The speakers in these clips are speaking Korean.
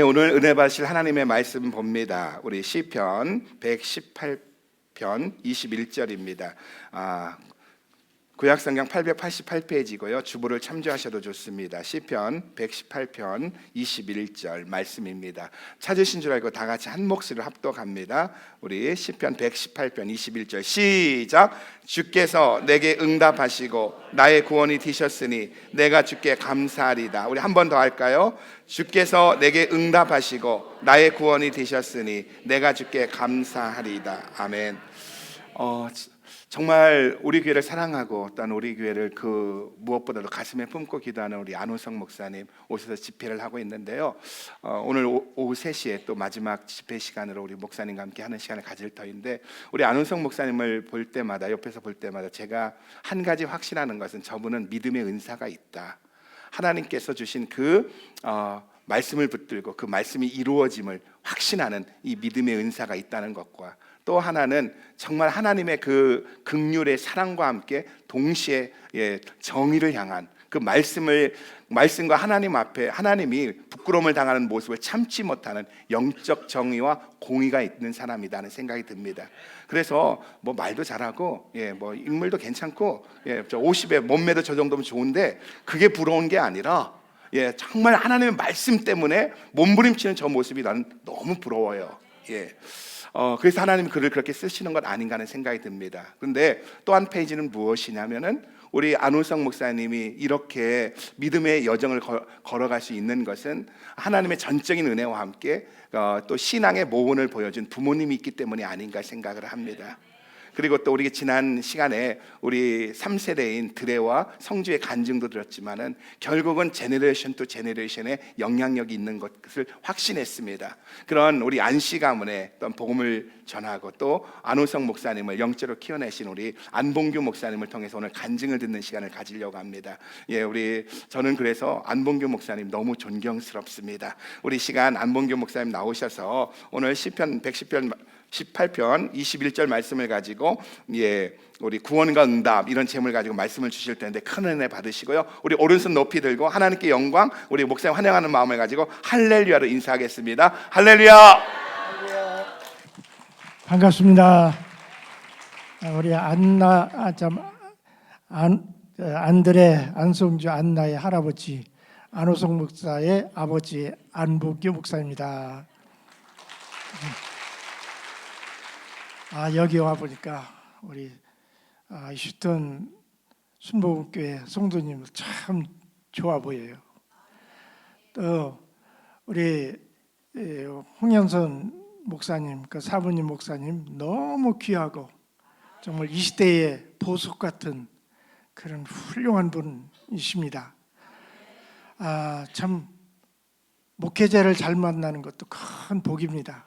오늘 은혜 받으실 하나님의 말씀 봅니다. 우리 시편 118편 21절입니다. 구약성경 888페이지고요. 주보를 참조하셔도 좋습니다. 시편 118편 21절 말씀입니다. 찾으신 줄 알고 다 같이 한 몫을 합독합니다. 우리 시편 118편 21절 시작. 주께서 내게 응답하시고 나의 구원이 되셨으니 내가 주께 감사하리다. 우리 한 번 더 할까요? 주께서 내게 응답하시고 나의 구원이 되셨으니 내가 주께 감사하리다. 아멘. 정말 우리 교회를 사랑하고 또한 우리 교회를 무엇보다도 가슴에 품고 기도하는 우리 안호성 목사님 오셔서 집회를 하고 있는데요. 오늘 오후 3시에 또 마지막 집회 시간으로 우리 목사님과 함께 하는 시간을 가질 터인데, 우리 안호성 목사님을 볼 때마다, 옆에서 볼 때마다 제가 한 가지 확신하는 것은 저분은 믿음의 은사가 있다. 하나님께서 주신 말씀을 붙들고 그 말씀이 이루어짐을 확신하는 이 믿음의 은사가 있다는 것과, 또 하나는 정말 하나님의 그 긍휼의 사랑과 함께 동시에 정의를 향한 그 말씀과 하나님 앞에 하나님이 부끄러움을 당하는 모습을 참지 못하는 영적 정의와 공의가 있는 사람이라는 생각이 듭니다. 그래서 말도 잘하고 인물도 괜찮고 50에 몸매도 저 정도면 좋은데 그게 부러운 게 아니라 정말 하나님의 말씀 때문에 몸부림치는 저 모습이 나는 너무 부러워요. 그래서 하나님이 그를 그렇게 쓰시는 것 아닌가 하는 생각이 듭니다. 그런데 또 한 페이지는 무엇이냐면은, 우리 안호성 목사님이 이렇게 믿음의 여정을 걸어갈 수 있는 것은 하나님의 전적인 은혜와 함께 또 신앙의 모본을 보여준 부모님이 있기 때문이 아닌가 생각을 합니다. 그리고 또 우리 지난 시간에 우리 3세대인 드레와 성주의 간증도 들었지만은 결국은 제네레이션 또 제네레이션의 영향력이 있는 것을 확신했습니다. 그런 우리 안씨 가문에 또 복음을 전하고 또 안호성 목사님을 영적으로 키워내신 우리 안봉규 목사님을 통해서 오늘 간증을 듣는 시간을 가지려고 합니다. 저는 그래서 안봉규 목사님 너무 존경스럽습니다. 우리 시간 안봉규 목사님 나오셔서 오늘 시편 18편 21절 말씀을 가지고 우리 구원과 응답 이런 제목을 가지고 말씀을 주실 텐데 큰 은혜 받으시고요. 우리 오른손 높이 들고 하나님께 영광, 우리 목사님 환영하는 마음을 가지고 할렐루야로 인사하겠습니다. 할렐루야. 반갑습니다. 우리 안드레 안성주 안나의 할아버지 안호성 목사의 아버지 안복규 목사입니다. 여기 와 보니까 우리 휴스턴 순복음교회 성도님 참 좋아 보여요. 또 우리 홍현선 목사님, 그 사부님 목사님 너무 귀하고 정말 이 시대의 보석 같은 그런 훌륭한 분이십니다. 참 목회자를 잘 만나는 것도 큰 복입니다.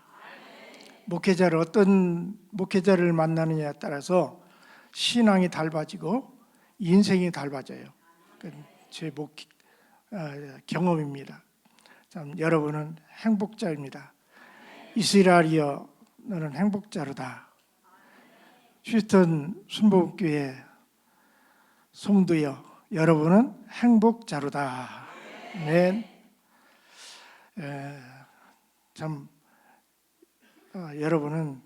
어떤 목회자를 만나느냐에 따라서 신앙이 달라지고 인생이 달라져요. 제 경험입니다. 참 여러분은 행복자입니다. 이스라엘이여 너는 행복자로다. 휴스턴 순복음교회 성도여 여러분은 행복자로다. 네. 참 여러분은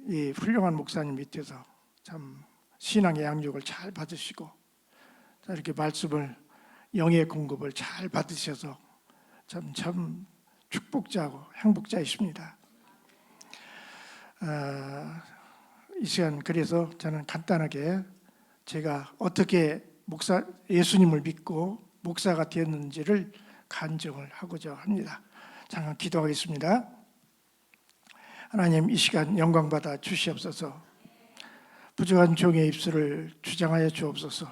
이 훌륭한 목사님 밑에서 참 신앙의 양육을 잘 받으시고 이렇게 말씀을 영의 공급을 잘 받으셔서 참 축복자고 행복자이십니다. 이 시간 그래서 저는 간단하게 제가 어떻게 예수님을 믿고 목사가 되었는지를 간증을 하고자 합니다. 잠깐 기도하겠습니다. 하나님, 이 시간 영광 받아 주시옵소서. 부족한 종의 입술을 주장하여 주옵소서.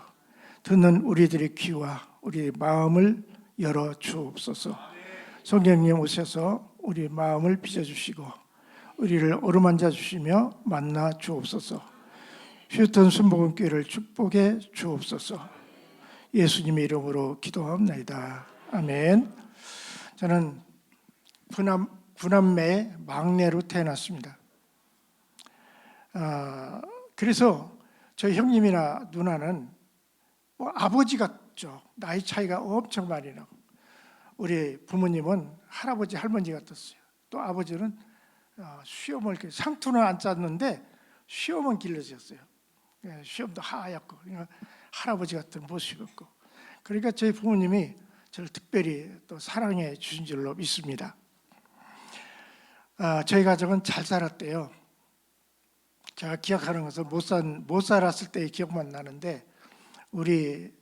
듣는 우리들의 귀와 우리의 마음을 열어 주옵소서. 성령님 오셔서 우리 마음을 빚어주시고 우리를 어루만져 주시며 만나 주옵소서. 휴스턴 순복음교회를 축복해 주옵소서. 예수님의 이름으로 기도합니다. 아멘. 저는 구남매의 막내로 태어났습니다. 그래서 저희 형님이나 누나는 아버지 같죠. 나이 차이가 엄청 많이 나고 우리 부모님은 할아버지 할머니 같았어요. 또 아버지는 수염을 이렇게 상투는 안 짰는데 수염은 길러졌어요. 예, 수염도 하얗고 그러니까 할아버지 같은 모습이었고, 그러니까 저희 부모님이 저를 특별히 또 사랑해 주신 줄로 믿습니다. 저희 가족은 잘 살았대요. 제가 기억하는 것은 못 살았을 때의 기억만 나는데, 우리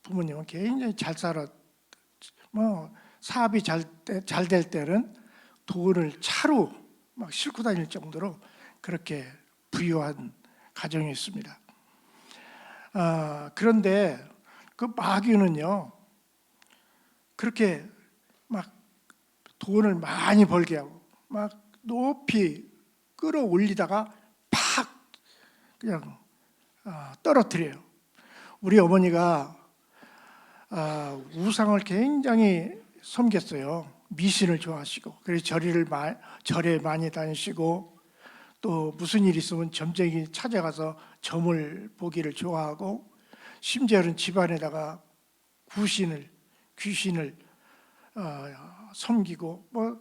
부모님은 굉장히 잘 살았. 뭐 사업이 잘 될 때는 돈을 차로 막 싣고 다닐 정도로 그렇게 부유한 가정이었습니다. 그런데 그 마귀는요, 그렇게 막 돈을 많이 벌게 하고 막 높이 끌어올리다가 팍 그냥 떨어뜨려요. 우리 어머니가 우상을 굉장히 섬겼어요. 미신을 좋아하시고, 그래서 절에 많이 다니시고, 또 무슨 일 있으면 점쟁이 찾아가서 점을 보기를 좋아하고, 심지어는 집안에다가 귀신을 섬기고, 뭐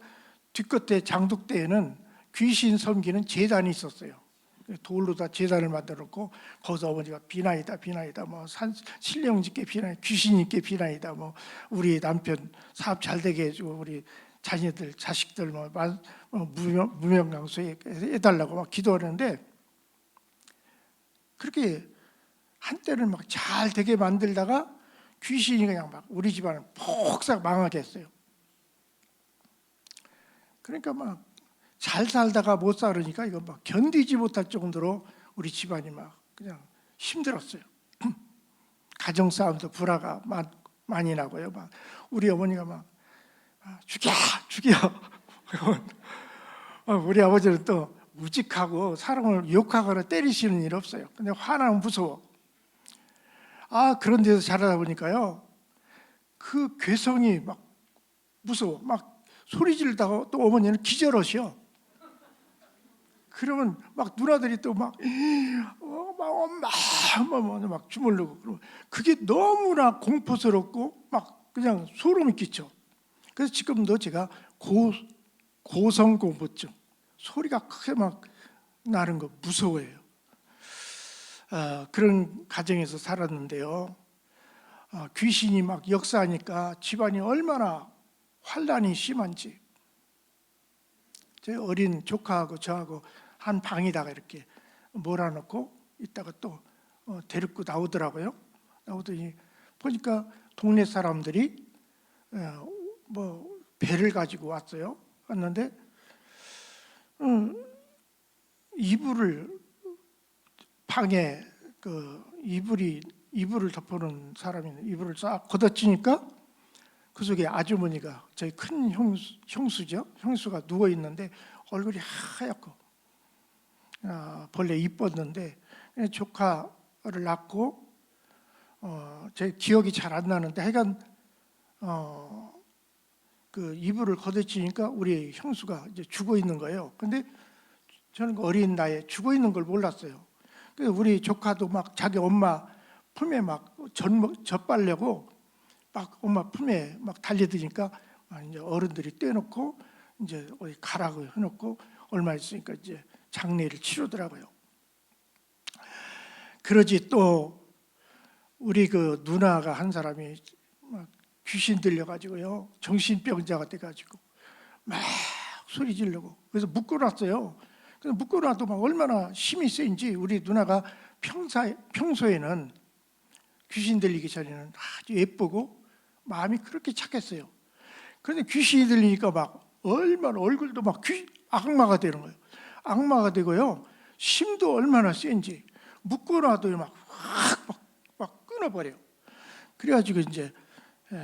뒤끝에 장독대에는 귀신 섬기는 제단이 있었어요. 돌로다 제단을 만들었고, 거기서 어머니가 비나이다 뭐 신령님께 비나이다, 귀신님께 비나이다, 뭐 우리 남편 사업 잘 되게 해주고 우리 자식들 무명강수 해달라고 막 기도하는데, 그렇게 한때는 막 잘 되게 만들다가 귀신이 그냥 막 우리 집안을 폭삭 망하게 했어요. 그러니까 막 잘 살다가 못 살으니까 이거 막 견디지 못할 정도로 우리 집안이 막 그냥 힘들었어요. 가정 싸움도 불화가 많이 나고요. 막 우리 어머니가 막 죽여. 우리 아버지는 또 우직하고 사람을 욕하거나 때리시는 일 없어요. 근데 화나면 무서워. 그런 데서 자라다 보니까요, 그 괴성이 막 무서워. 막 소리 지르다가 또 어머니는 기절하셔. 그러면 막 누나들이 또 막 엄마 막 주물르고, 그러면 그게 너무나 공포스럽고 막 그냥 소름이 끼쳐. 그래서 지금도 제가 고성공포증, 소리가 크게 막 나는 거 무서워해요. 그런 가정에서 살았는데요. 귀신이 막 역사하니까 집안이 얼마나 환란이 심한지, 제 어린 조카하고 저하고 한 방에다가 이렇게 몰아놓고 있다가 또 데리고 나오더라고요. 나오더니 보니까 동네 사람들이 뭐 배를 가지고 왔는데 이불을 방에 이불을 덮어놓은 사람이 이불을 싹 걷어치니까 그 속에 아주머니가, 저희 큰 형수죠. 형수가 누워 있는데 얼굴이 하얗고 본래 이뻤는데, 조카를 낳고 제 기억이 잘 안 나는데 하여간 그 이불을 걷어치니까 우리 형수가 이제 죽어 있는 거예요. 근데 저는 어린 나이에 죽어 있는 걸 몰랐어요. 그래서 우리 조카도 막 자기 엄마 품에 막 젖빨려고 막 엄마 품에 막 달려드니까 이제 어른들이 떼놓고 이제 어디 가라고 해놓고 얼마 있으니까 이제 장례를 치르더라고요. 그러지 또 우리 그 누나가 한 사람이 막 귀신 들려가지고요, 정신병자가 돼가지고 막 소리 지르고, 그래서 묶어놨어요. 그래서 묶어놔도 막 얼마나 힘이 세인지, 우리 누나가 평소에는 귀신 들리기 전에는 아주 예쁘고 마음이 그렇게 착했어요. 그런데 귀신이 들리니까 막 얼마나 얼굴도 막 악마가 되는 거예요. 악마가 되고요, 힘도 얼마나 센지 묶어놔도 막 끊어버려요. 그래가지고 이제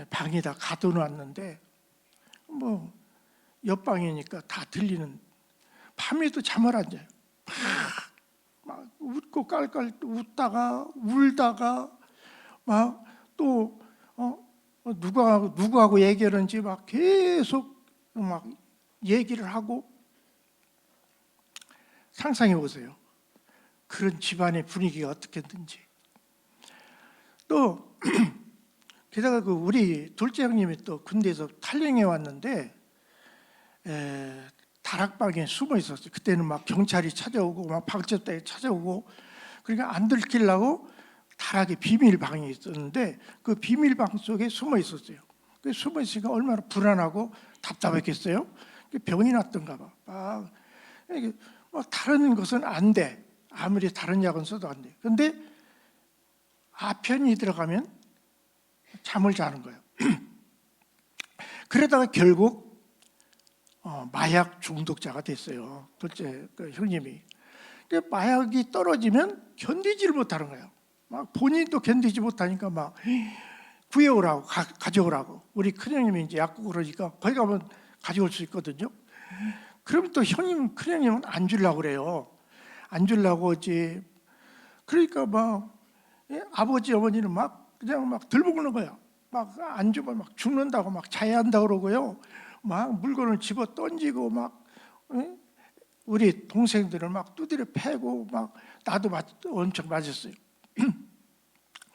방에다 가둬놨는데, 뭐 옆방이니까 다 들리는, 밤에도 잠을 안 자요. 막 웃고 깔깔 웃다가 울다가 막 또 누구하고 얘기하는지 막 계속 막 얘기를 하고. 상상해 보세요. 그런 집안의 분위기가 어떻겠는지. 또 게다가 그 우리 둘째 형님이 또 군대에서 탈영해 왔는데 다락방에 숨어 있었어요. 그때는 막 경찰이 찾아오고 막 방첩대에 찾아오고, 그러니까 안 들키려고 다락에 비밀방이 있었는데 그 비밀방 속에 숨어 있었어요. 그 숨어 있으니까 얼마나 불안하고 답답했겠어요. 병이 났던가 봐. 이게 뭐 다른 것은 안 돼. 아무리 다른 약은 써도 안 돼. 근데 아편이 들어가면 잠을 자는 거예요. 그러다가 결국 마약 중독자가 됐어요. 둘째 그 형님이. 마약이 떨어지면 견디지를 못하는 거예요. 막 본인도 견디지 못하니까 막 구해오라고 가져오라고. 우리 큰형님이 이제 약국 그러니까 거기 가면 가져올 수 있거든요. 그럼 또 큰형님은 안 주려고 그래요. 안 주려고 이제. 그러니까 막 아버지 어머니는 막 그냥 막 들먹는 거야. 막 안 주면 막 죽는다고 막 자해한다 그러고요. 막 물건을 집어 던지고 막 우리 동생들은 막 두드려 패고 막 나도 엄청 맞았어요.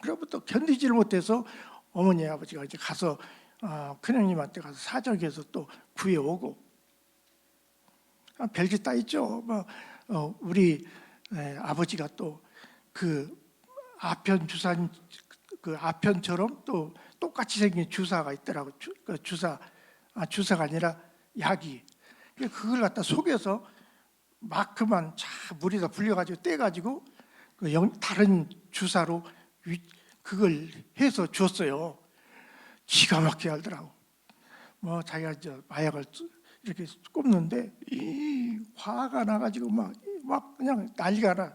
그로부터 견디지를 못해서 어머니 아버지가 이제 가서 큰형님한테 가서 사정해서 또 구해오고. 별짓 다 있죠. 우리 아버지가 또 그 아편 주사처럼 또 똑같이 생긴 주사가 있더라고. 주사가 아니라 약이. 그걸 갖다 속여서 마크만 물에다 불려가지고 떼가지고 다른 주사로 그걸 해서 줬어요. 기가 막히게 하더라고. 뭐 자기가 이제 마약을 이렇게 꼽는데 화가 나가지고 막 그냥 난리가 나.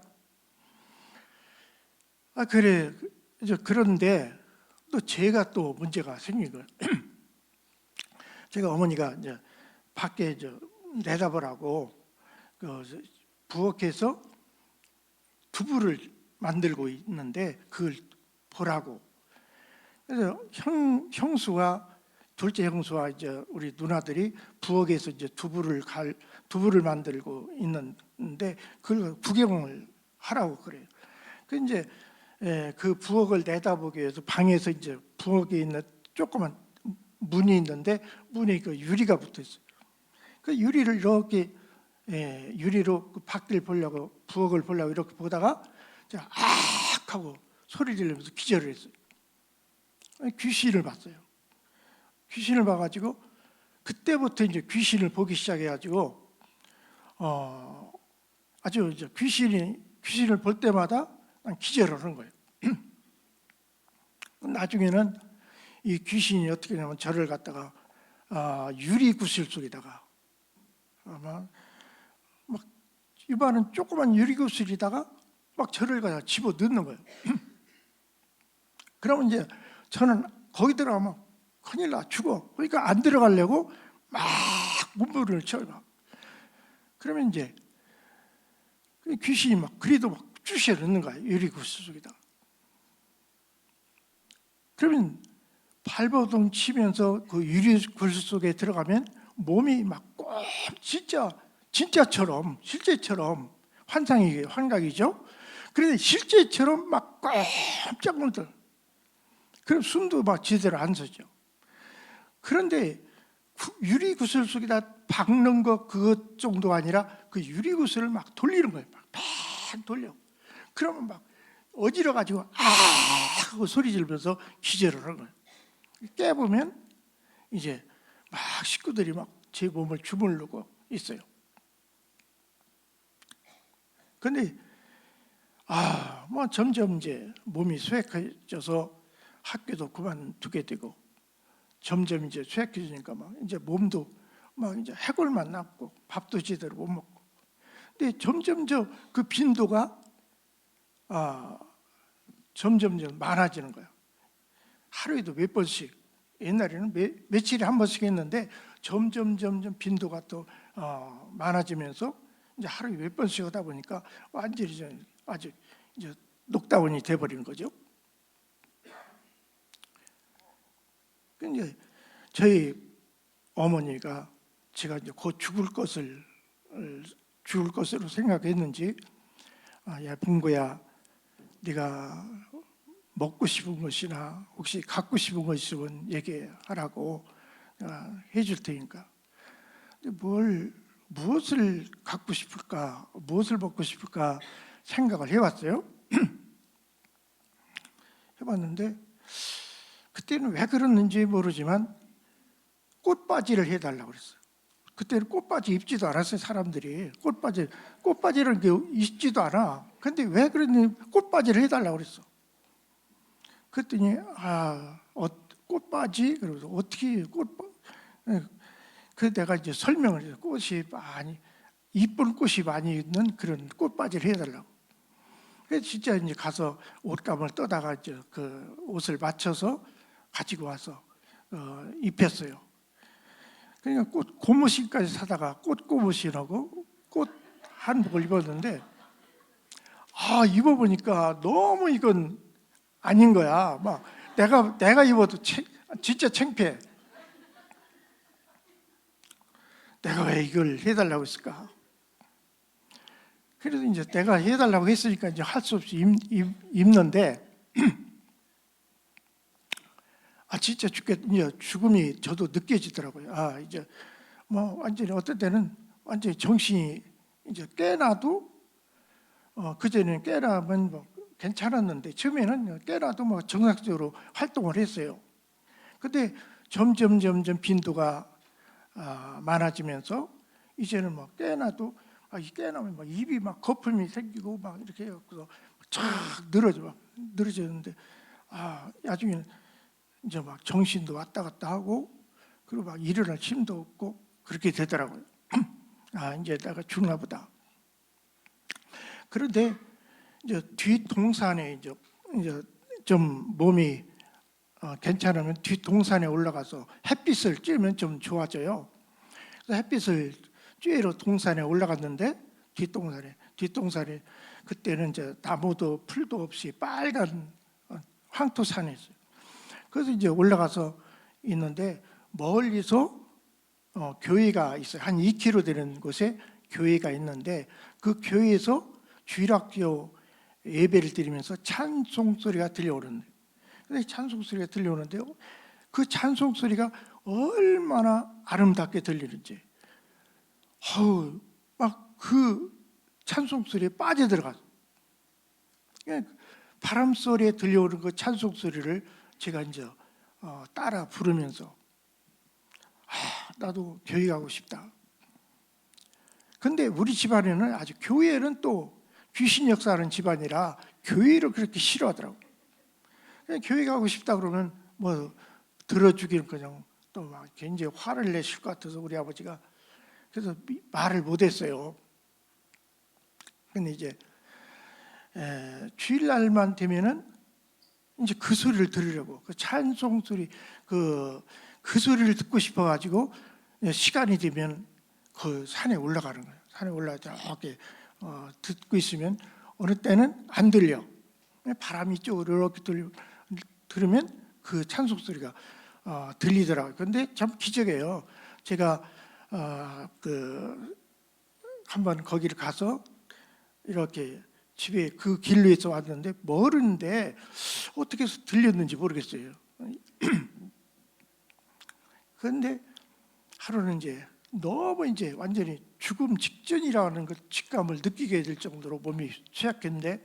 그래. 이제 그런데 또 제가 또 문제가 생긴 거예요. 제가 어머니가 이제 밖에 내다보라고 부엌에서 두부를 만들고 있는데 그걸 보라고. 그래서 형수와 둘째 형수와 이제 우리 누나들이 부엌에서 이제 두부를 만들고 있는데 그걸 구경을 하라고 그래요. 그 이제 그 부엌을 내다보기 위해서 방에서 이제 부엌에 있는 조그만 문이 있는데 문에 그 유리가 붙어 있어요. 그 유리를 이렇게 유리로 그 밖을 보려고 부엌을 보려고 이렇게 보다가 악 하고 소리 지르면서 기절을 했어요. 귀신을 봤어요. 귀신을 봐가지고 그때부터 이제 귀신을 보기 시작해가지고 아주 이제 귀신을 볼 때마다 기절을 하는 거예요. 나중에는 이 귀신이 어떻게 하냐면 저를 갖다가 유리 구슬 속에다가 아마 막 이번은 조그만 유리 구슬에다가 막 저를 갖다 집어 넣는 거예요. 그러면 이제 저는 거기 들어가면 큰일 나 죽어. 그러니까 안 들어가려고 막 문물을 쳐요. 그러면 이제 귀신이 막 그래도 막 쑤셔 넣는 거예요. 유리 구슬 속에다가. 그러면 발버둥 치면서 그 유리 구슬 속에 들어가면 몸이 막 꼭 진짜처럼 실제처럼 환각이죠. 그런데 실제처럼 막 깜짝 놀라. 그럼 숨도 막 제대로 안 서죠. 그런데 유리 구슬 속에다 박는 것 그것 정도 아니라 그 유리 구슬을 막 돌리는 거예요. 막 돌려. 그러면 막 어지러 가지고 하고 소리 지르면서 기절을 하는 거예요. 깨보면 이제 막 식구들이 막 제 몸을 주물르고 있어요. 근데 뭐 점점 이제 몸이 쇠약해져서 학교도 그만두게 되고 점점 이제 쇠약해지니까 막 이제 몸도 막 이제 해골만 남고 밥도 제대로 못 먹고. 근데 점점 그 빈도가 점점 많아지는 거예요. 하루에도 몇 번씩. 옛날에는 며칠에 한 번씩 했는데 점점 빈도가 또 많아지면서 이제 하루에 몇 번씩 하다 보니까 완전히 아주 이제 녹다운이 돼버리는 거죠. 근데 저희 어머니가 제가 이제 곧 죽을 것으로 생각했는지 야 붕구야, 네가 먹고 싶은 것이나 혹시 갖고 싶은 것 있으면 얘기하라고 해줄 테니까. 근데 무엇을 갖고 싶을까, 무엇을 먹고 싶을까 생각을 해봤어요. 해봤는데 그때는 왜 그랬는지 모르지만 꽃바지를 해달라고 그랬어요. 그때는 꽃바지 입지도 않았어요. 사람들이 꽃바지라는 게 입지도 않아. 근데 왜 그랬는지 꽃바지를 해달라고 그랬어. 그랬더니 꽃바지, 그래서 어떻게 그 내가 이제 설명을 해서 꽃이 많이 이쁜 꽃이 많이 있는 그런 꽃바지를 해달라고. 그래서 진짜 이제 가서 옷감을 떠다가 이제 그 옷을 맞춰서 가지고 와서 입혔어요. 그러니까 꽃 고무신까지 사다가 꽃 고무신하고 꽃 한복을 입었는데 입어보니까 너무 이건 아닌 거야. 막 내가 입어도 진짜 창피해. 내가 왜 이걸 해달라고 했을까? 그래서 이제 내가 해달라고 했으니까 이제 할 수 없이 입는데 진짜 이제 죽음이 저도 느껴지더라고요. 이제 뭐 완전히 어떤 때는 완전히 정신이 이제 깨나도 그전에는 깨나면 뭐 괜찮았는데 처음에는 깨나도 뭐 정상적으로 활동을 했어요. 근데 점점 빈도가 많아지면서 이제는 뭐 깨나도 깨나면 막 입이 막 거품이 생기고 막 이렇게 해갖고 쫙 늘어졌는데 나중에는 이제 막 정신도 왔다 갔다 하고 그리고 막 일어날 힘도 없고 그렇게 되더라고요. 이제 내가 죽나 보다. 그런데 이제 뒷동산에 이제 좀 몸이 괜찮으면 뒷동산에 올라가서 햇빛을 쬐면 좀 좋아져요. 그래서 햇빛을 쬐러 동산에 올라갔는데 뒷동산에 그때는 이제 나무도 풀도 없이 빨간 황토산이었어요. 그래서 이제 올라가서 있는데 멀리서 교회가 있어요. 한 2km 되는 곳에 교회가 있는데 그 교회에서 주일학교 예배를 드리면서 찬송 소리가 들려오는데, 근데 찬송 소리가 들려오는데요. 그 찬송 소리가 얼마나 아름답게 들리는지, 막 그 찬송 소리에 빠져들어가서 바람 소리에 들려오는 그 찬송 소리를 제가 이제 따라 부르면서 나도 교회 가고 싶다. 근데 우리 집안에는 아주 교회는 또 귀신 역사하는 집안이라 교회를 그렇게 싫어하더라고. 교회 가고 싶다 그러면 뭐 들어주기는 그냥 또 막 굉장히 화를 내실 것 같아서 우리 아버지가 그래서 말을 못했어요. 근데 이제 주일날만 되면은 이제 그 소리를 들으려고 그 찬송 소리 그 소리를 듣고 싶어가지고 시간이 되면 그 산에 올라가는 거예요. 산에 올라가서 이렇게 듣고 있으면 어느 때는 안 들려. 바람이 쪽으로 이렇게 들으면 그 찬송 소리가 들리더라고요. 근데 참 기적이에요. 제가 한번 거기를 가서 이렇게 집에 그 길로 해서 왔는데 멀은데 어떻게 해서 들렸는지 모르겠어요. 그런데 하루는 이제 너무 이제 완전히 죽음 직전이라는 그 직감을 느끼게 될 정도로 몸이 취약했는데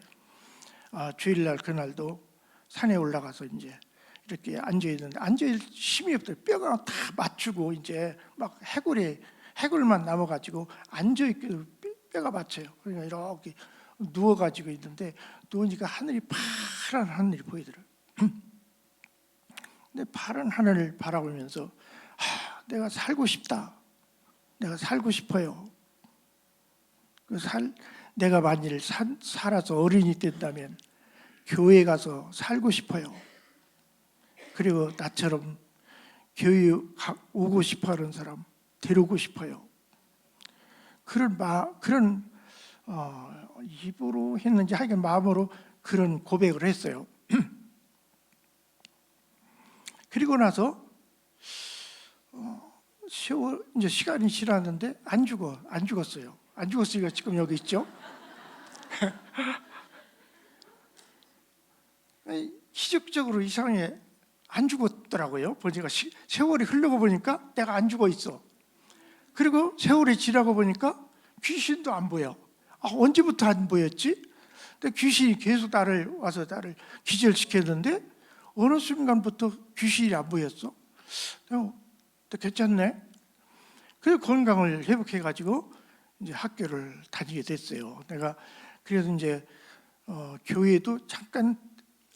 주일날 그날도 산에 올라가서 이제 이렇게 앉아 있는데 앉을 힘이 없더라고요. 뼈가 다 맞추고 이제 막 해골만 남아가지고 앉아 있게 뼈가 맞춰요. 그러니까 이렇게 누워가지고 있는데 누우니까 하늘이 파란 하늘이 보이더라고요. 근데 파란 하늘을 바라보면서 내가 살고 싶다. 내가 살고 싶어요. 내가 만일 살아서 어른이 된다면 교회 가서 살고 싶어요. 그리고 나처럼 교회 오고 싶어하는 사람 데리고 싶어요. 그런 입으로 했는지 하여간 마음으로 그런 고백을 했어요. 그리고 나서 이제 시간이 지났는데 안 죽었어요. 안 죽었으니까 지금 여기 있죠. 기적적으로 이상하게 안 죽었더라고요. 보니까 세월이 흐르고 보니까 내가 안 죽어 있어. 그리고 세월이 지나고 보니까 귀신도 안 보여. 언제부터 안 보였지? 근데 귀신이 계속 나를 기절시켰는데 어느 순간부터 귀신이 안 보였어. 또 괜찮네. 그래서 건강을 회복해가지고 이제 학교를 다니게 됐어요. 내가 그래서 이제 교회도 잠깐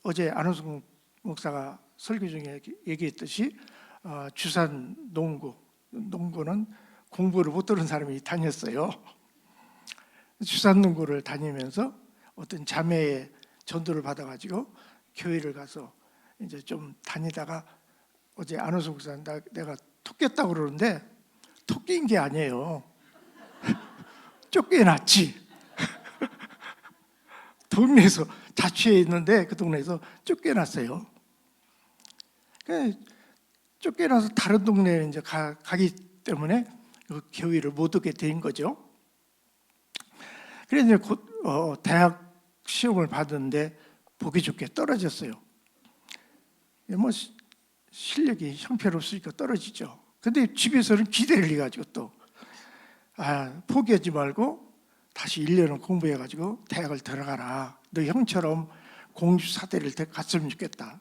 어제 안호성 목사가 설교 중에 얘기했듯이 주산 농구는 공부를 못 들은 사람이 다녔어요. 주산 농구를 다니면서 어떤 자매의 전도를 받아가지고 교회를 가서 이제 좀 다니다가 어제 안호성 목사 내가 토꼈다고 그러는데 토낀 게 아니에요. 쫓겨났지. 동네에서 자취해 있는데 그 동네에서 쫓겨났어요. 쫓겨나서 다른 동네에 이제 가기 때문에 그 교회를 못 오게 된 거죠. 그래서 이제 곧 대학 시험을 봤는데 보기 좋게 떨어졌어요. 뭐 실력이 형편없으니까 떨어지죠. 근데 집에서는 기대를 해가지고 또 포기하지 말고 다시 1년을 공부해가지고 대학을 들어가라. 너 형처럼 공주사대를 갔으면 좋겠다.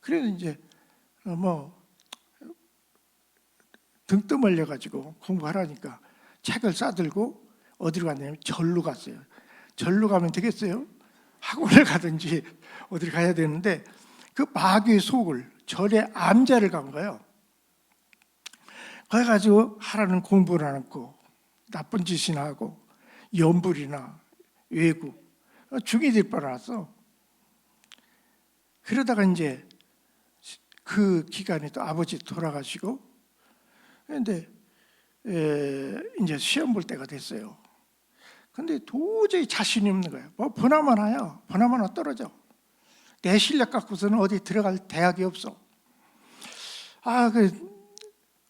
그래서 이제 등 떠벌려가지고 공부하라니까 책을 싸들고 어디로 갔냐면 절로 갔어요. 절로 가면 되겠어요? 학원을 가든지 어디를 가야 되는데 그 마귀의 속을 절에 암자를 간 거예요. 그래가지고 하라는 공부를 안 하고 나쁜 짓이나 하고 연불이나 외국 중이 될 뻔했어. 그러다가 이제 그 기간에 또 아버지 돌아가시고 근데 이제 시험 볼 때가 됐어요. 근데 도저히 자신이 없는 거예요. 보나마나 떨어져. 내 실력 갖고서는 어디 들어갈 대학이 없어.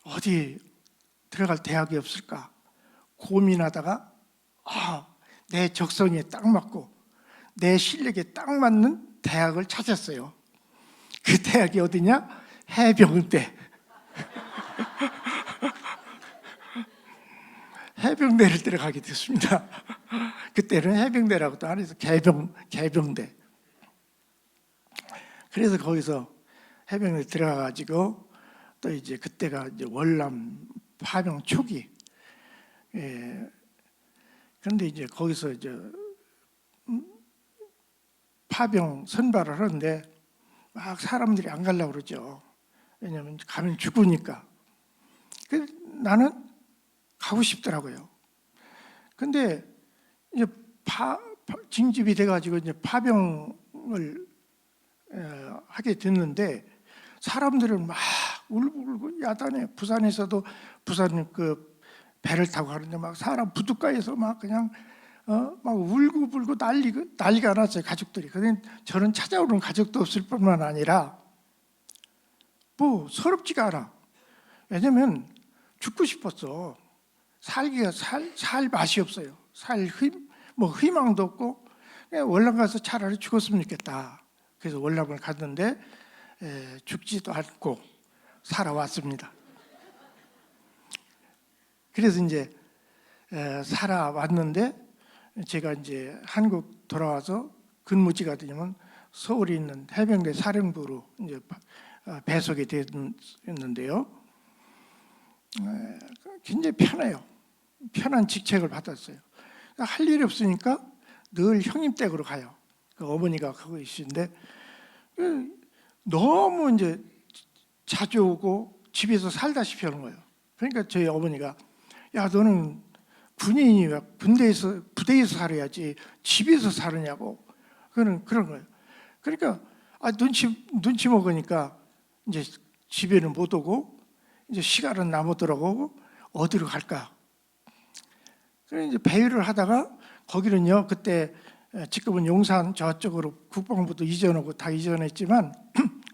어디 들어갈 대학이 없을까 고민하다가 내 적성에 딱 맞고 내 실력에 딱 맞는 대학을 찾았어요. 그 대학이 어디냐? 해병대. 해병대를 들어가게 됐습니다. 그때는 해병대라고도 안 해서 개병대. 그래서 거기서 해병대 들어가가지고 또 이제 그때가 이제 월남 파병 초기. 그런데 이제 거기서 이제 파병 선발을 하는데 막 사람들이 안 가려고 그러죠. 왜냐하면 가면 죽으니까. 나는 가고 싶더라고요. 근데 이제 징집이 돼가지고 이제 파병을 하게 됐는데 사람들은 막 울고 야단에 부산에서도 부산 그 배를 타고 가는데 막 사람 부둣가에서 막 그냥 막 울고 난리가 났어요 가족들이. 근데 저는 찾아오는 가족도 없을 뿐만 아니라 뭐 서럽지가 않아. 왜냐면 죽고 싶었어. 살기가 살 맛이 없어요. 희망도 없고 그냥 월남 가서 차라리 죽었으면 좋겠다. 그래서 월남을 갔는데 죽지도 않고 살아왔습니다. 그래서 이제 살아왔는데 제가 이제 한국 돌아와서 근무지가 되면 서울에 있는 해병대 사령부로 이제 배속이 됐는데요. 굉장히 편해요. 편한 직책을 받았어요. 할 일이 없으니까 늘 형님 댁으로 가요. 그 어머니가 거기 계신데 너무 이제 자주 오고 집에서 살다시피 하는 거예요. 그러니까 저희 어머니가 야 너는 군인이 왜 부대에서 살아야지 집에서 사느냐고 그런 거예요. 그러니까 눈치 먹으니까 이제 집에는 못 오고 이제 시간은 남았더라고. 어디로 갈까? 그래서 이제 배회를 하다가 거기는요 그때 지금은 용산 저쪽으로 국방부도 이전하고 다 이전했지만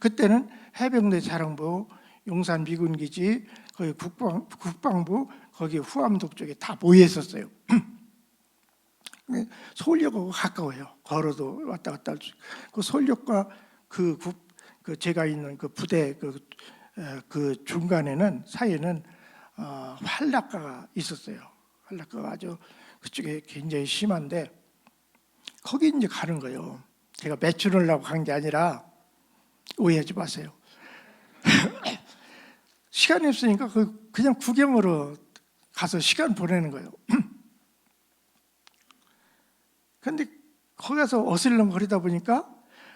그때는 해병대 사령부, 용산 미군기지, 거기 국방부, 거기 후암동 쪽에 다 모여 있었어요. 서울역하고 가까워요. 걸어도 왔다 갔다 할 수. 그 서울역과 그 제가 있는 그 부대 그 중간에는 사이에는 활락가가 있었어요. 활락가가 아주 그쪽에 굉장히 심한데 거기 이제 가는 거예요. 제가 매춘을 하고 간 게 아니라 오해하지 마세요. 시간이 없으니까 그냥 구경으로 가서 시간 보내는 거예요. 근데 거기 가서 어슬렁거리다 보니까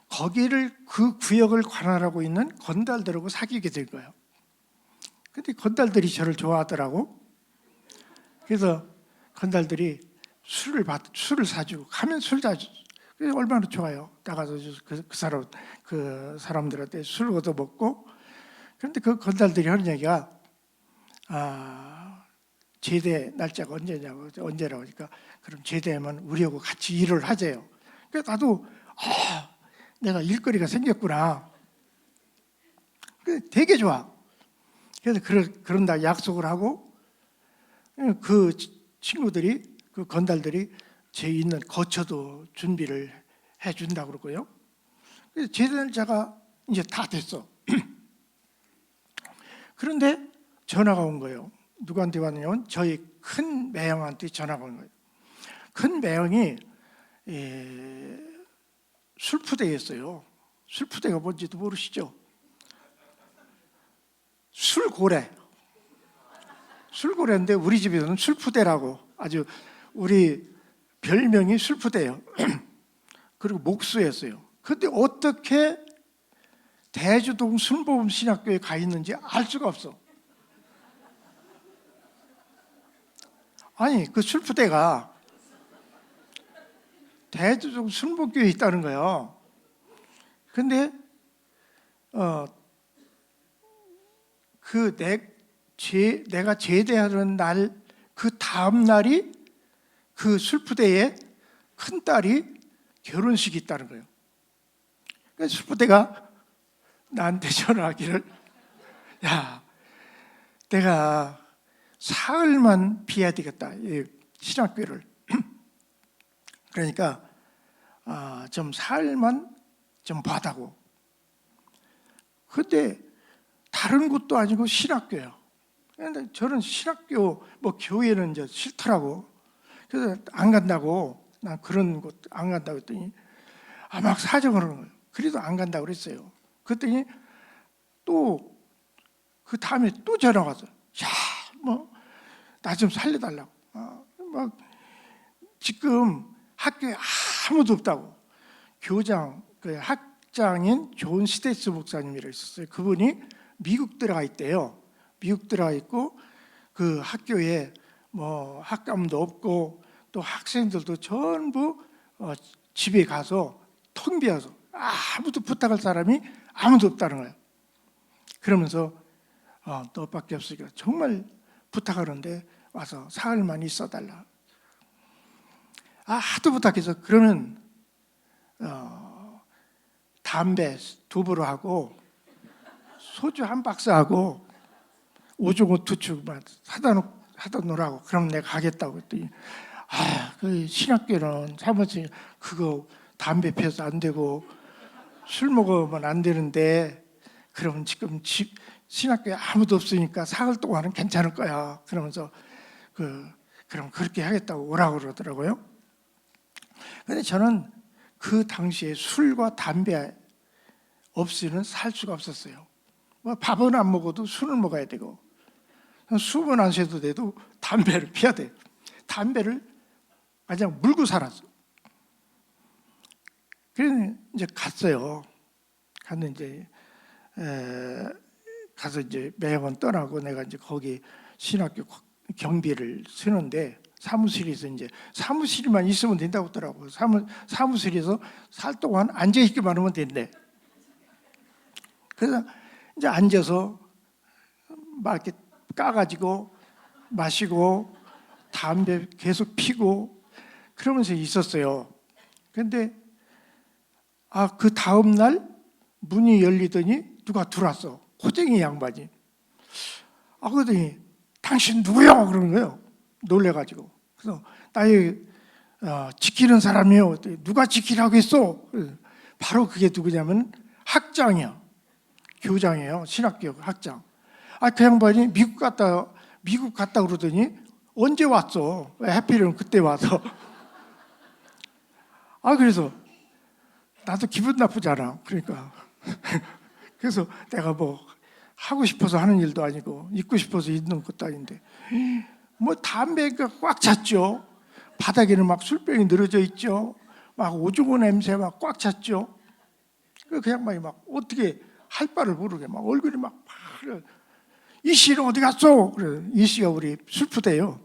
거기를 그 구역을 관할하고 있는 건달들하고 사귀게 된 거예요. 근데 건달들이 저를 좋아하더라고. 그래서 건달들이 술을 사주고 가면 술 사주. 그래서 얼마나 좋아요. 나가서 그 사람들한테 술 얻어 먹고. 그런데 그 건달들이 하는 얘기가 제대 날짜가 언제냐고, 언제라고 하니까 그럼 제대하면 우리하고 같이 일을 하재요. 그래서 나도 내가 일거리가 생겼구나. 되게 좋아. 그래서 그런다 약속을 하고 그 친구들이 그 건달들이 제 있는 거처도 준비를 해준다고 그러고요. 그래서 제대 날짜가 이제 다 됐어. 그런데 전화가 온 거예요. 누구한테 왔냐면 저희 큰 매형한테 전화가 온 거예요. 큰 매형이 술푸대였어요. 술푸대가 뭔지도 모르시죠? 술고래인데 우리 집에서는 술푸대라고 아주 우리 별명이 술푸대예요. 그리고 목수였어요. 근데 어떻게 대주동 순복음 신학교에 가 있는지 알 수가 없어. 아니 그 술푸대가 대주동 순복교에 있다는 거예요. 근데 내가 제대하는 날 그 다음 날이 그 술푸대의 큰 딸이 결혼식이 있다는 거예요. 그래서 술푸대가 나한테 전화하기를 야 내가 사흘만 비야 되겠다 이 신학교를. 그러니까 좀 사흘만 좀 봐다고. 근데 다른 곳도 아니고 신학교예요. 그런데 저는 신학교 뭐 교회는 이제 싫더라고. 그래서 안 간다고. 난 그런 곳 안 간다고 했더니 막 사정을 하는 거예요. 그래도 안 간다고 그랬어요. 그랬더니 또 그 다음에 또 전화가 왔어요. 야, 뭐 나 좀 살려달라고. 막 지금 학교에 아무도 없다고. 교장, 그 학장인 존 스테이스 목사님이라고 있었어요. 그분이 미국 들어가 있대요. 미국 들어가 있고 그 학교에 뭐 학감도 없고 또 학생들도 전부 집에 가서 텅 비어서 아무도 부탁할 사람이 아무도 없다는 거예요. 그러면서 너밖에 없으니까 정말 부탁하는데 와서 사흘만 있어달라. 하도 부탁해서 그러면 담배 2부로 하고 소주 1박스하고 오종호 2축만 사다 놓으라고. 그럼 내가 가겠다고 했더니 그 신학교는 사무실 그거 담배 피워서 안 되고 술 먹으면 안 되는데 그러면 지금 신학교에 아무도 없으니까 사흘 동안은 괜찮을 거야. 그러면서 그럼 그렇게 하겠다고 오라고 그러더라고요. 근데 저는 그 당시에 술과 담배 없이는 살 수가 없었어요. 뭐 밥은 안 먹어도 술을 먹어야 되고 숨은 안 쉬어도 돼도 담배를 피워야 돼요. 담배를 그냥 물고 살았어. 그래서 이제 갔어요. 갔는데 가서 이제 매번 떠나고 내가 이제 거기 신학교 경비를 쓰는데 사무실에서 이제 사무실만 있으면 된다고 하더라고요. 사무실에서 살 동안 앉아 있기만 하면 된대. 그래서 이제 앉아서 막 이렇게 까가지고 마시고 담배 계속 피고 그러면서 있었어요. 근데 그 다음 날 문이 열리더니 누가 들어왔어. 호쟁이 양반이. 그러더니 당신 누구야? 그러는 거예요. 놀래가지고. 그래서 나의 지키는 사람이요. 누가 지키라고 했어? 바로 그게 누구냐면 학장이요. 교장이에요. 신학교 학장. 그 양반이 미국 갔다 그러더니 언제 왔어? 왜 하필이면 그때 와서. 그래서 나도 기분 나쁘잖아. 그러니까. 그래서 내가 뭐 하고 싶어서 하는 일도 아니고 있고 싶어서 있는 것도 아닌데 뭐 담배가 꽉 찼죠. 바닥에는 막 술병이 늘어져 있죠. 막 오징어 냄새 막 꽉 찼죠. 그 양반이 막 어떻게 할 바를 모르게 막 얼굴이 막 파래. 이 씨는 어디 갔어? 그래. 이 씨가 우리 술부대요.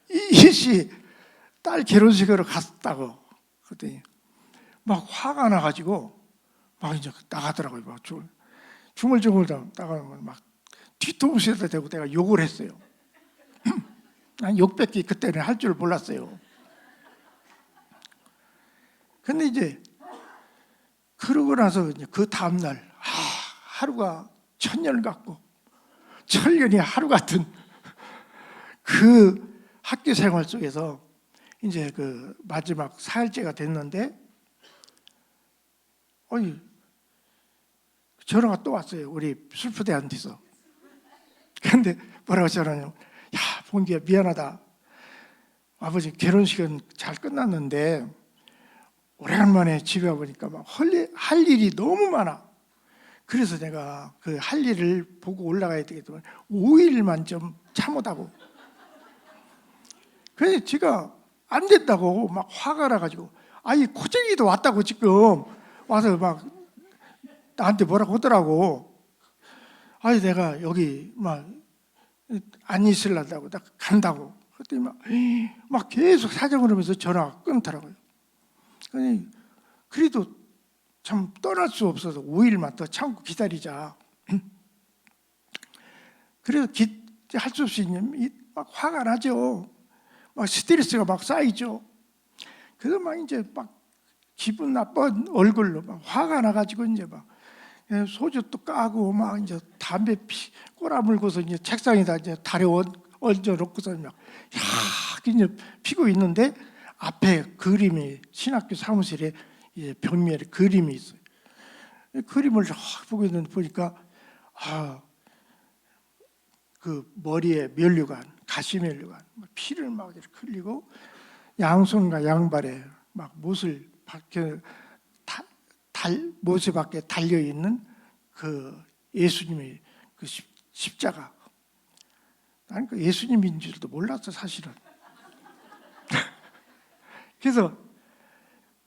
이 씨 딸 결혼식으로 갔다고. 그랬더니 막 화가 나가지고 막 이제 나가더라고요. 막 중얼중얼 나가면 막 뒤통수에다 대고 내가 욕을 했어요. 난 욕밖에 그때는 할 줄 몰랐어요. 근데 이제 그러고 나서 이제 그 다음날 하루가 천년 같고 천년이 하루 같은 그 학교 생활 속에서 이제 그 마지막 사흘째가 됐는데 전화가 또 왔어요. 우리 술부대한테서. 근데 뭐라고 전화냐면 야 봉기야 미안하다. 아버지 결혼식은 잘 끝났는데 오래간만에 집에 와보니까 막 할 일이 너무 많아. 그래서 내가 그 할 일을 보고 올라가야 되겠지만 5일만 좀 참으다고. 그래서 지가 안 된다고 막 화가 나가지고 이 코쟁이도 왔다고 지금 와서 막 나한테 뭐라고 하더라고. 내가 여기 막 안 있으려고 나 간다고. 그랬더니 막 계속 사정을 하면서 전화가 끊더라고요. 그래도 참 떠날 수 없어서 5일만 더 참고 기다리자. 그래서 할 수 없이 막 화가 나죠. 막 스트레스가 막 쌓이죠. 그래서 막 이제 막 기분 나쁜 얼굴로 막 화가 나가지고 이제 막 소주 또 까고 막 이제 담배 꼬라물고서 이제 책상에다 이제 다리 얹어 놓고서 막 이제 피고 있는데 앞에 그림이 신학교 사무실에 이제 벽면에 그림이 있어요. 그림을 보고 있는데 보니까 그 머리에 면류관, 가시면류관, 피를 막 이렇게 흘리고 양손과 양발에 막 못을 밖에 못에 밖에 달려 있는 그 예수님의 그 십자가. 나는 그 예수님인 줄도 몰랐어 사실은. 그래서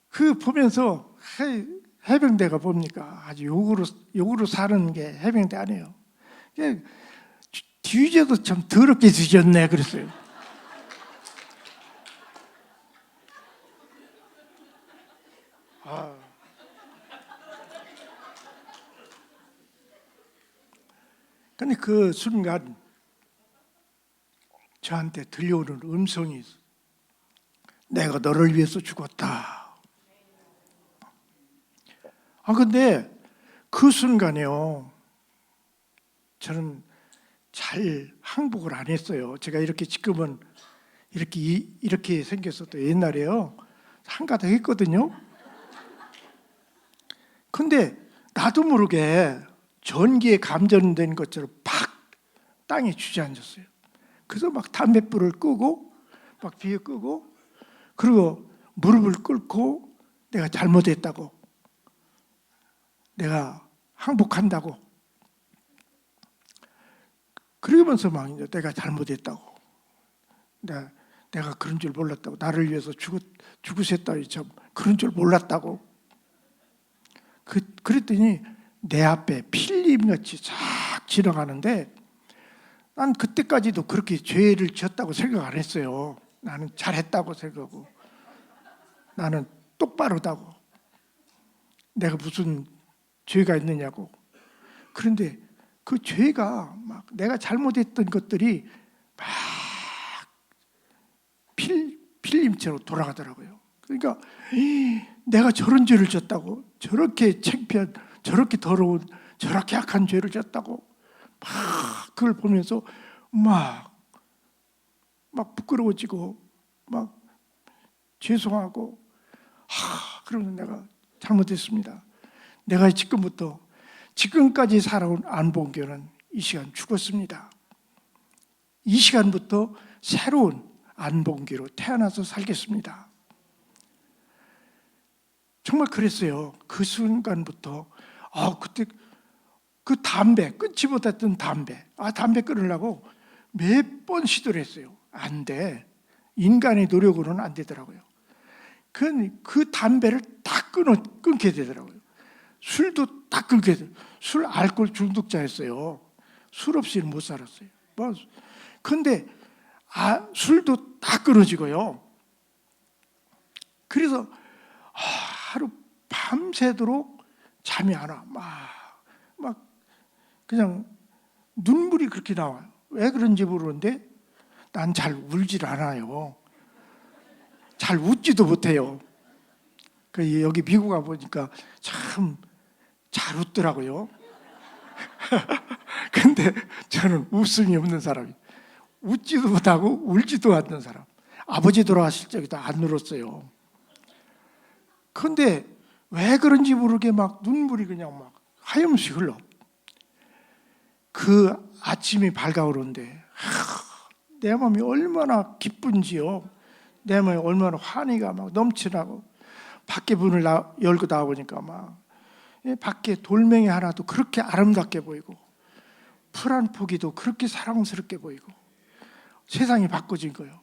그 보면서 해병대가 뭡니까? 아주 욕으로 사는 게 해병대 아니에요. 뒤져도 참 더럽게 뒤졌네 그랬어요. 근데 그 순간 저한테 들려오는 음성이 있어. 내가 너를 위해서 죽었다. 근데 그 순간에요. 저는 잘 항복을 안 했어요. 제가 이렇게 지금은 이렇게 생겼어도 옛날에요. 한가닥 했거든요. 근데 나도 모르게 전기에 감전된 것처럼 팍 땅에 주저앉았어요. 그래서 막 담뱃불을 끄고 막 뒤에 끄고 그리고 무릎을 꿇고 내가 잘못했다고, 내가 항복한다고, 그러면서 막 이제 내가 잘못했다고, 내가 그런 줄 몰랐다고, 나를 위해서 죽으셨다고 참 그런 줄 몰랐다고. 그랬더니 내 앞에 필름같이 싹 지나가는데 난 그때까지도 그렇게 죄를 지었다고 생각 안 했어요. 나는 잘했다고 생각하고 나는 똑바르다고, 내가 무슨 죄가 있느냐고. 그런데 그 죄가 막 내가 잘못했던 것들이 막 필름처럼 돌아가더라고요. 그러니까 내가 저런 죄를 졌다고, 저렇게 창피한, 저렇게 더러운, 저렇게 악한 죄를 졌다고 막 그걸 보면서 막 막 부끄러워지고 막 죄송하고 그러면 내가 잘못했습니다. 내가 지금까지 살아온 안봉교는 이 시간 죽었습니다. 이 시간부터 새로운 안봉교로 태어나서 살겠습니다. 정말 그랬어요. 그 순간부터 그때 그 담배 끊지 못했던 담배 끊으려고 몇 번 시도를 했어요. 안 돼. 인간의 노력으로는 안 되더라고요. 그 담배를 다 끊게 되더라고요. 술도 다 끊게 되더라고요. 술 알코올 중독자였어요. 술 없이는 못 살았어요. 근데 술도 다 끊어지고요. 그래서 하루 밤새도록 잠이 안 와. 막 그냥 눈물이 그렇게 나와요. 왜 그런지 모르는데 난 잘 울질 않아요. 잘 웃지도 못해요. 여기 미국 와보니까 참 잘 웃더라고요. 근데 저는 웃음이 없는 사람이에요. 웃지도 못하고 울지도 않는 사람. 아버지 돌아가실 적에도 안 울었어요. 근데 왜 그런지 모르게 막 눈물이 그냥 막 하염없이 흘러. 그 아침이 밝아오르는데 내 마음이 얼마나 기쁜지요. 내 마음이 얼마나 환희가 막 넘치라고. 밖에 문을 열고 나와보니까 막 밖에 돌멩이 하나도 그렇게 아름답게 보이고 풀 한 포기도 그렇게 사랑스럽게 보이고 세상이 바꿔진 거예요.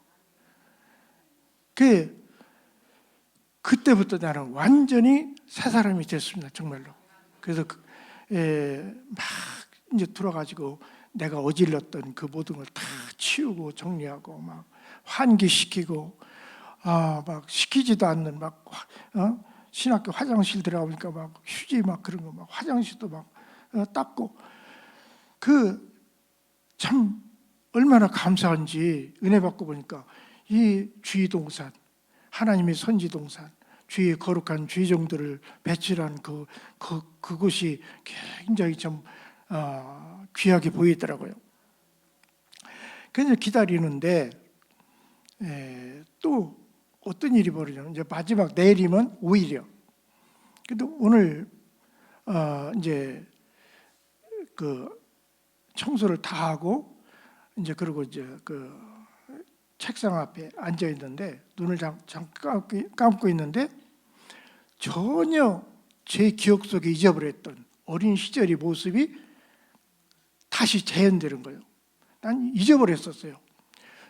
그때부터 나는 완전히 새 사람이 됐습니다. 정말로. 그래서 막 이제 들어가지고 내가 어질렀던 그 모든 걸 다 치우고 정리하고 막 환기시키고 막 시키지도 않는 막 신학교 화장실 들어가보니까 막 휴지 막 그런 거 막 화장실도 막 닦고 참 얼마나 감사한지 은혜 받고 보니까 이 주의동산 하나님의 선지동산 주의 거룩한 주의종들을 배출한 그곳이 굉장히 좀 귀하게 보이더라고요. 그래서 기다리는데 또 어떤 일이 벌어지냐면 이제 마지막 내일이면 5일이요. 근데 오늘 이제 그 청소를 다 하고 이제 그리고 이제 그 책상 앞에 앉아 있는데 눈을 잠깐 감고 있는데 전혀 제 기억 속에 잊어버렸던 어린 시절의 모습이 다시 재현되는 거예요. 난 잊어버렸었어요.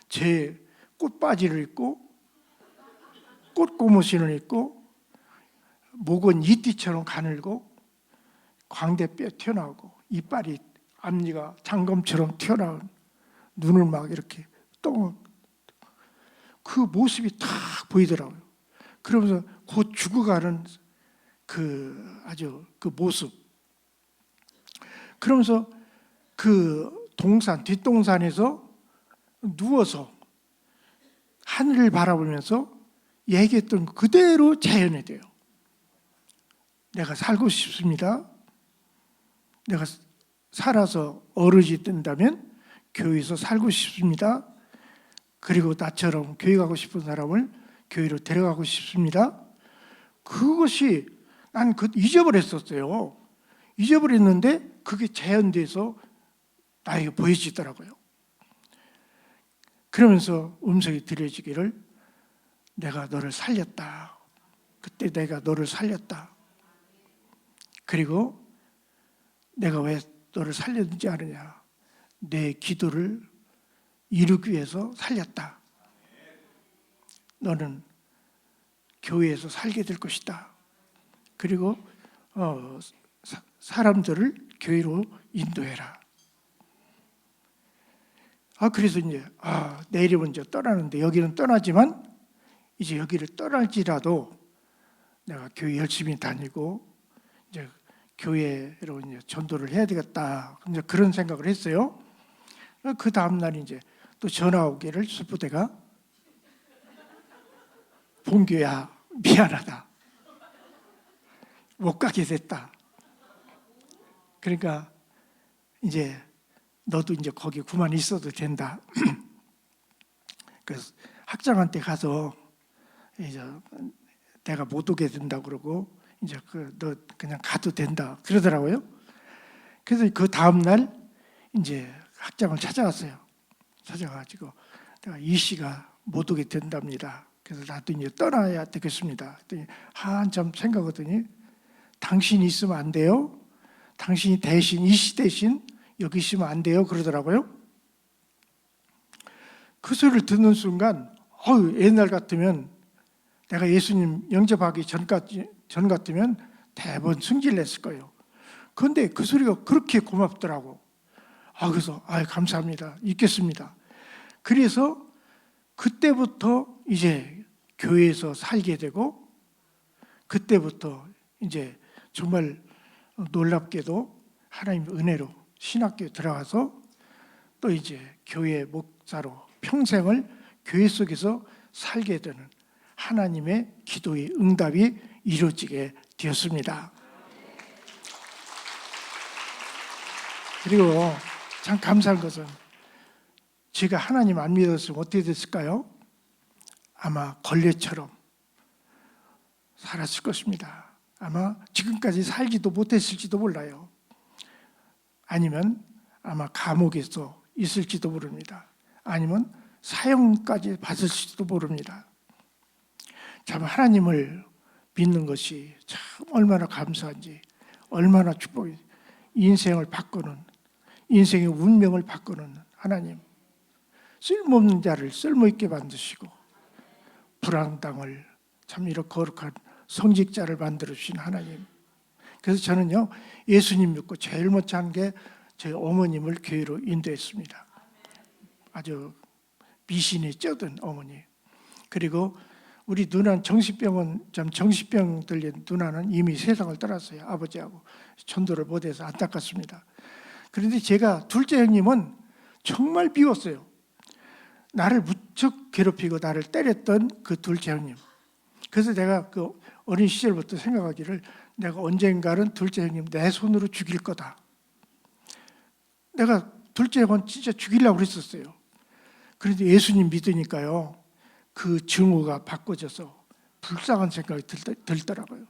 제 꽃바지를 입고 꽃고무신을 입고 목은 이띠처럼 가늘고 광대뼈 튀어나오고 이빨이 앞니가 장검처럼 튀어나온 눈을 막 이렇게 그 모습이 딱 보이더라고요. 그러면서 곧 죽어가는 아주 그 모습. 그러면서 그 뒷동산에서 누워서 하늘을 바라보면서 얘기했던 그대로 재현이 돼요. 내가 살고 싶습니다. 내가 살아서 어른이 된다면 교회에서 살고 싶습니다. 그리고 나처럼 교회 가고 싶은 사람을 교회로 데려가고 싶습니다. 그것이 난 잊어버렸었어요. 잊어버렸는데 그게 재현돼서 나에게 보여지더라고요. 그러면서 음성이 들려지기를 내가 너를 살렸다. 그때 내가 너를 살렸다. 그리고 내가 왜 너를 살렸는지 아느냐. 내 기도를 이루기 위해서 살렸다. 너는 교회에서 살게 될 것이다. 그리고 사람들을 교회로 인도해라. 그래서 이제 내일이 먼저 떠나는데 여기는 떠나지만 이제 여기를 떠날지라도 내가 교회 열심히 다니고 이제 교회로 이제 전도를 해야 되겠다. 이제 그런 생각을 했어요. 그 다음 날 이제 또 전화 오기를 수부대가 봉교야 미안하다. 못 가게 됐다. 그러니까 이제 너도 이제 거기 그만 있어도 된다. 그래서 학장한테 가서 이제 내가 못 오게 된다 그러고 이제 너 그냥 가도 된다 그러더라고요. 그래서 그 다음 날 이제 학장을 찾아갔어요. 찾아가지고 내가 이 씨가 못 오게 된답니다. 그래서 나도 이제 떠나야 되겠습니다. 그랬더니 한참 생각하더니 당신이 있으면 안 돼요. 당신이 대신 이 씨 대신 여기 있으면 안 돼요. 그러더라고요. 그 소리를 듣는 순간 옛날 같으면 내가 예수님 영접하기 전 같으면 대번 승질을 냈을 거예요. 그런데 그 소리가 그렇게 고맙더라고. 그래서 감사합니다. 있겠습니다. 그래서 그때부터 이제 교회에서 살게 되고 그때부터 이제 정말 놀랍게도 하나님의 은혜로 신학교에 들어가서 또 이제 교회 목사로 평생을 교회 속에서 살게 되는 하나님의 기도의 응답이 이루어지게 되었습니다. 그리고 참 감사한 것은 제가 하나님 안 믿었으면 어떻게 됐을까요? 아마 걸레처럼 살았을 것입니다. 아마 지금까지 살지도 못했을지도 몰라요. 아니면 아마 감옥에서 있을지도 모릅니다. 아니면 사형까지 받을지도 모릅니다. 참 하나님을 믿는 것이 참 얼마나 감사한지, 얼마나 축복이, 인생을 바꾸는, 인생의 운명을 바꾸는 하나님, 쓸모없는 자를 쓸모있게 만드시고 불황당을 참 이렇게 거룩한 성직자를 만들어주신 하나님. 그래서 저는요, 예수님 믿고 제일 먼저 한 게 저희 어머님을 교회로 인도했습니다. 아주 미신이 쩌든 어머니. 그리고 우리 누나는 정신병 들린 누나는 이미 세상을 떠났어요. 아버지하고 전도를 못해서 안타깝습니다. 그런데 제가 둘째 형님은 정말 비웠어요. 나를 무척 괴롭히고 나를 때렸던 그 둘째 형님. 그래서 내가 그 어린 시절부터 생각하기를 내가 언젠가는 둘째 형님 내 손으로 죽일 거다. 내가 둘째 형은 진짜 죽이려고 그랬었어요. 그런데 예수님 믿으니까요, 그 증오가 바꿔져서 불쌍한 생각이 들더라고요.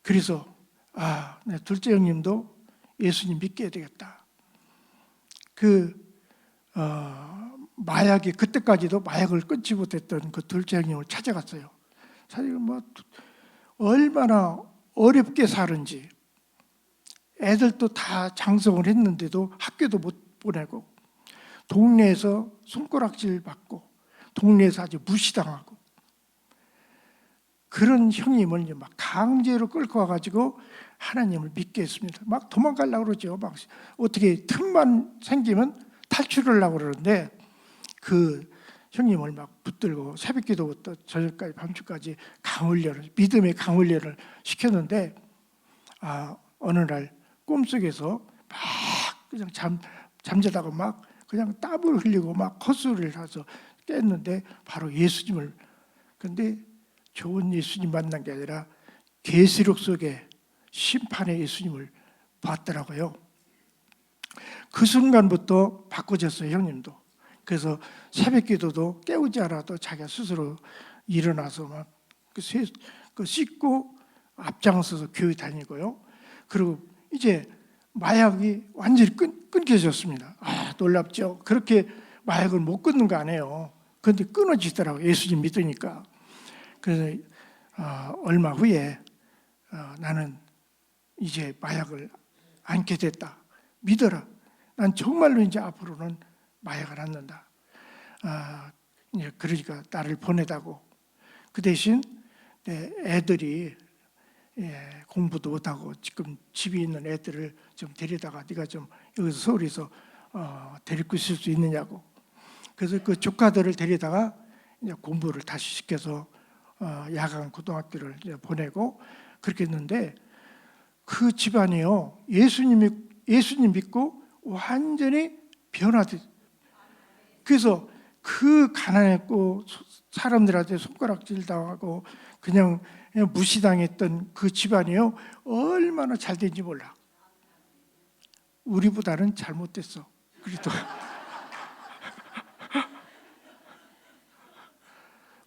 그래서 내 둘째 형님도 예수님 믿게 해야 되겠다. 마약이 그때까지도 마약을 끊지 못했던 그 둘째 형님을 찾아갔어요. 사실 얼마나 어렵게 사는지, 애들도 다 장성을 했는데도 학교도 못 보내고 동네에서 손가락질 받고 동네에서 아주 무시당하고 그런 형님을 막 강제로 끌고 와가지고 하나님을 믿게 했습니다. 막 도망가려고 그러죠. 막 어떻게 틈만 생기면 탈출을 하려고 그러는데 그 형님을 막 붙들고 새벽기도부터 저녁까지 밤중까지 강훈련을, 믿음의 강훈련을 시켰는데 어느 날 꿈속에서 막 그냥 잠자다가 막 그냥 땀을 흘리고 막 헛소리를 해서 깼는데 바로 예수님을, 근데 좋은 예수님 만난 게 아니라 계시록 속에 심판의 예수님을 봤더라고요. 그 순간부터 바꿔졌어요, 형님도. 그래서 새벽기도도 깨우지 않아도 자기가 스스로 일어나서 막 씻고 앞장서서 교회 다니고요. 그리고 이제 마약이 완전히 끊겨졌습니다. 놀랍죠. 그렇게 마약을 못 끊는 거 아니에요. 그런데 끊어지더라고요, 예수님 믿으니까. 그래서 얼마 후에 나는 이제 마약을 않게 됐다. 믿어라. 난 정말로 이제 앞으로는 마약을 않는다. 그러니까 나를 보내다고. 그 대신 내 애들이 공부도 못하고 지금 집에 있는 애들을 좀 데리다가 네가 좀 여기서 서울에서 데리고 있을 수 있느냐고. 그래서 그 조카들을 데리다가 이제 공부를 다시 시켜서 야간 고등학교를 이제 보내고 그렇게 했는데 그 집안이요, 예수님 믿고 완전히 변화돼. 그래서 그 가난했고 사람들한테 손가락질 당하고 그냥 무시당했던 그 집안이요, 얼마나 잘 된지 몰라. 우리보다는 잘못됐어. 그래도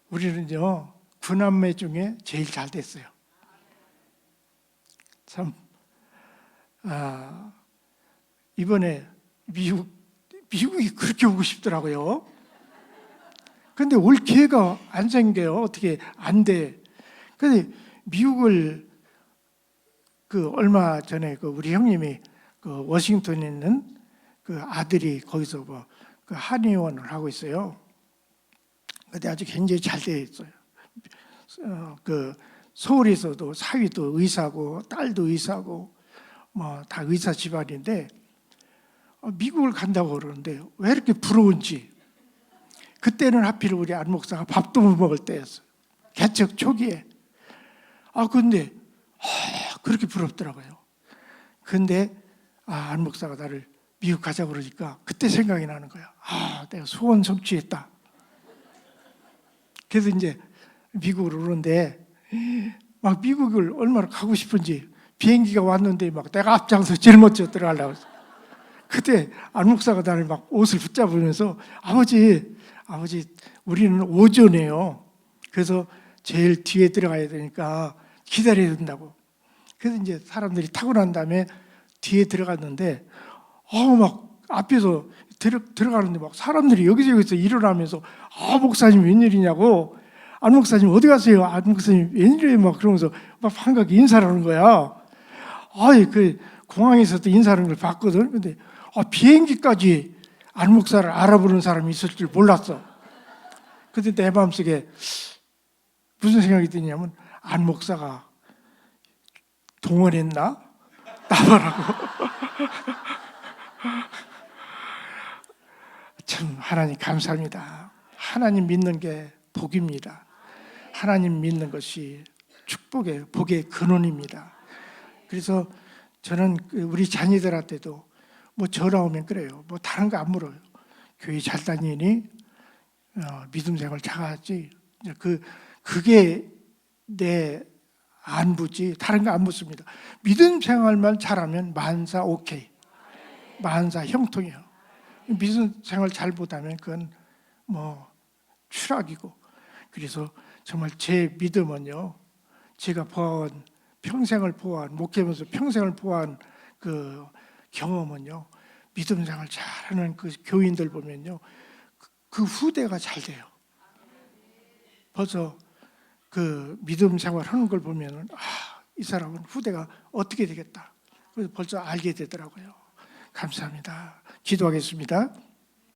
우리는요 구남매 중에 제일 잘 됐어요. 참 이번에 미국이 그렇게 오고 싶더라고요. 근데 올 기회가 안 생겨요. 어떻게 안 돼. 근데 미국을 얼마 전에 우리 형님이 워싱턴에 있는 아들이 거기서 한의원을 하고 있어요. 근데 아주 굉장히 잘 되어 있어요. 서울에서도 사위도 의사고 딸도 의사고 뭐 다 의사 집안인데 미국을 간다고 그러는데 왜 이렇게 부러운지. 그때는 하필 우리 안 목사가 밥도 못 먹을 때였어요. 개척 초기에. 근데 그렇게 부럽더라고요. 근데 안 목사가 나를 미국 가자 그러니까 그때 생각이 나는 거야. 내가 소원 성취했다. 그래서 이제 미국으로 오는데 막 미국을 얼마나 가고 싶은지 비행기가 왔는데 막 내가 앞장서 제일 먼저 들어가려고 했어. 그때 안 목사가 나를 막 옷을 붙잡으면서 아버지 우리는 오전에요. 그래서 제일 뒤에 들어가야 되니까 기다려야 된다고. 그래서 이제 사람들이 타고 난 다음에 뒤에 들어갔는데 막 앞에서 들어가는데 막 사람들이 여기저기서 일어나면서 목사님 웬일이냐고. 안 목사님 어디 가세요? 안 목사님 웬일이에요? 막 그러면서 막 반갑게 인사를 하는 거야. 공항에서도 인사하는 걸 봤거든. 근데 비행기까지 안 목사를 알아보는 사람이 있을 줄 몰랐어. 근데 내 마음속에 무슨 생각이 드냐면 안 목사가 동원했나? 나보라고. 참 하나님 감사합니다. 하나님 믿는 게 복입니다. 하나님 믿는 것이 복의 근원입니다. 그래서 저는 우리 자녀들한테도 뭐 전화 오면 그래요. 뭐 다른 거 안 물어요. 교회 잘 다니니 믿음 생활 잘하지. 그게 내 안부지 다른 거 안 묻습니다. 믿음 생활만 잘하면 만사 오케이. 만사 형통이에요. 믿음 생활 잘 못하면 그건 뭐 추락이고. 그래서 정말 제 믿음은요. 제가 평생을 보아한 목회하면서 평생을 보아한 경험은요. 믿음 생활 잘하는 교인들 보면요. 그 후대가 잘 돼요. 벌써 믿음 생활 하는 걸 보면은 이 사람은 후대가 어떻게 되겠다. 그래서 벌써 알게 되더라고요. 감사합니다. 기도하겠습니다.